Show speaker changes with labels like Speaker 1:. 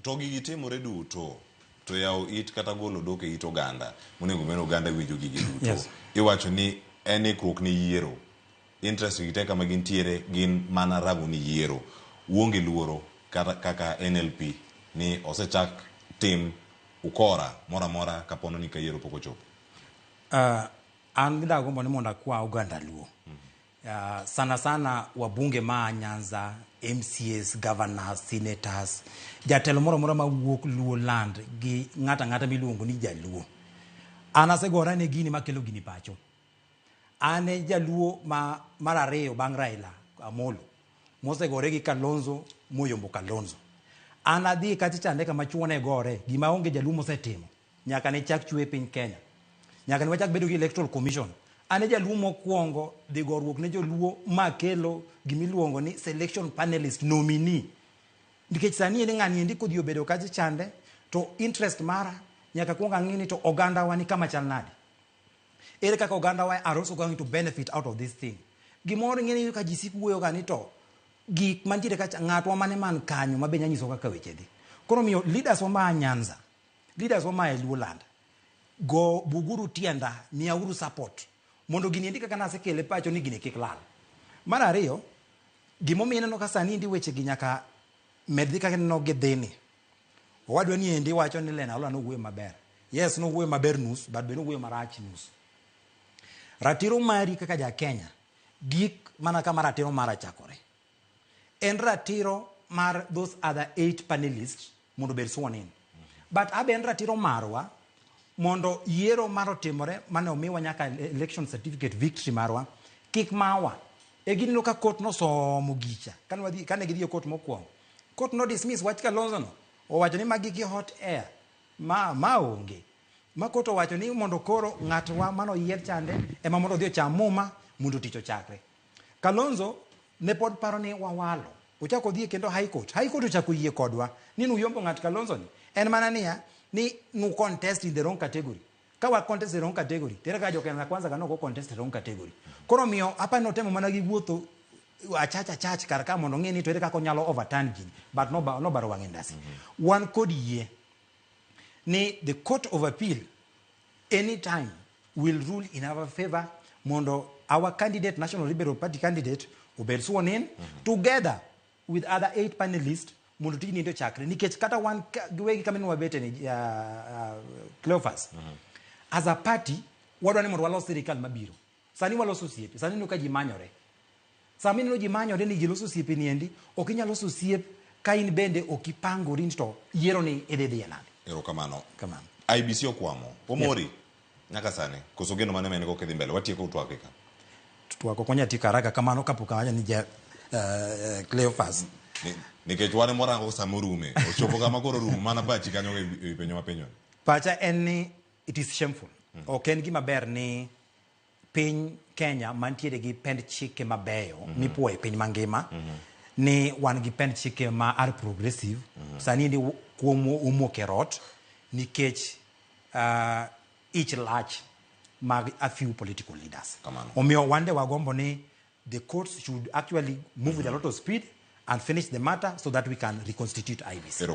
Speaker 1: to gigi timore duto to yaw it kata golo doke it oganda monego meno oganda winjo gigi duto.
Speaker 2: Yes.
Speaker 1: Iwacho ni en ikruok ni yiero interest gite kama gintiere gin mana rago ni yiero uonge luoro kaka NLP ni osechak tim ukora mora kapono ni ka yiero pok ochopo.
Speaker 2: An midago mboni monda kwa oganda luo. Sana wabunge ma Nyanza, MCAs, governors, senators, jatelo moro ma wuok luo land gi ngata miluongo ni Jaluo. Ana segora ne gini makelo gini pacho. Ane Jaluo mar ariyo bang' Raila Amolo. Mosegore gi Kalonzo, moyombo Kalonzo. Ana dhi kati chande kama chuone gore, gima onge Jaluo mosetimo. Nyaka ne chak chwe piny Kenya. Nyaka ne wachak bedo gi electoral commission. Ane Jaluo mokuongo dhi goruok ne Joluo makelo gimiluongo ni selection panelist nominee. Nikech sani ene ng'ani endi kodhi obedo kati chande to interest mara nyaka kuonga ng'ini to oganda wani kama chal nadi. Ere kaka oganda wa are also going to benefit out of this thing. Gimoro ng'eni ka jisik wuoyo gani to gik mantiere ka ng'atwa mane man kanyo mabenya nyiso kaka weche dhi. Koro miyo leaders wa ma Nyanza, leaders wa ma Luo land, go buguru tienda, miyauru support. Mondo gini endi kaka nasekele pacho ni gini kik lal. Mar ariyo, gimomiyo ineno ka sani ndi weche gi nyaka medhi kaka no gedheni. Owadwa ni endi wacho ni Lena Ola no wuoyo maber. Yes, no wuoyo maber nus, but be no wuoyo marach nus. Ratiro mari kaka ja Kenya, gik mana kama ratiro mara chakore. En ratiro mar those other 8 panelists mondo bed sworn in. But abe en ratiro marwa mondo yiero maro timore mane omiwa nyaka election certificate victory marwa kik mawa. E gini ka court no somo gicha. Kane gidhi court mokuongo. Court no dismiss wach Kalonzo no. Owacho ni magi gi hot air. Ma onge. Ma court owacho ni mondo koro ng'atwa mano yier chande ema mondo dhi ocham muma mondo tich ochakre. Kalonzo ne pod paro ni wawalo. Ochako dhi kendo high court. High court ochako yie kodwa ni nuyombo ng'at Kalonzo ni. En mana niya ni nu contest in the wrong category. Kawa contest the wrong category. Tere ka jokena na kwanza kano go contest the wrong category. Koro miyo hapa no temo mana gi wuotho chach karaka mondo ng'eni to ere kako nyalo overturn gini. But no baro wang'endasi. One could yie ni the court of appeal anytime will rule in our favor mondo our candidate, National Liberal Party candidate, obed sworn in together with other 8 panelists mondo tijni ndo chakre. Nikech kata one giwegi kama ni wabete ni Cleophas. As a party, wadwa ni mondo walos sirikal mabiro. Sani waloso osiepe, sani nuka jimanyore. Sami no jimanyore ni jiloso osiepe ni endi, okinya loso osiep ka in bende okipangori to yiero ni ededhi yanade.
Speaker 1: Erokamano.
Speaker 2: Kamano.
Speaker 1: IBC okwamo. Omori. Nyaka sani. Koso geno mane mengo kedhi mbele. Watieko utwake ka.
Speaker 2: Tutwako konya tika haraka kamano kapok awacho ni Cleophas.
Speaker 1: Nikech wane morango samorume. Ochopo kama koro rumo mana pachi kanyo e penyo mapenyo.
Speaker 2: Pacha en ni it is shameful. Ok en gima ber ni piny Kenya mantiere gi pend chike mabeyo mipuoyo e piny mangima ni wan gi pend chike ma are progressive. Sani ndi kuom umoke rot nikech each large mag a few political leaders. Omiyo wande wagombo ni the courts should actually move with a lot of speed and finish the matter so that we can reconstitute IBC.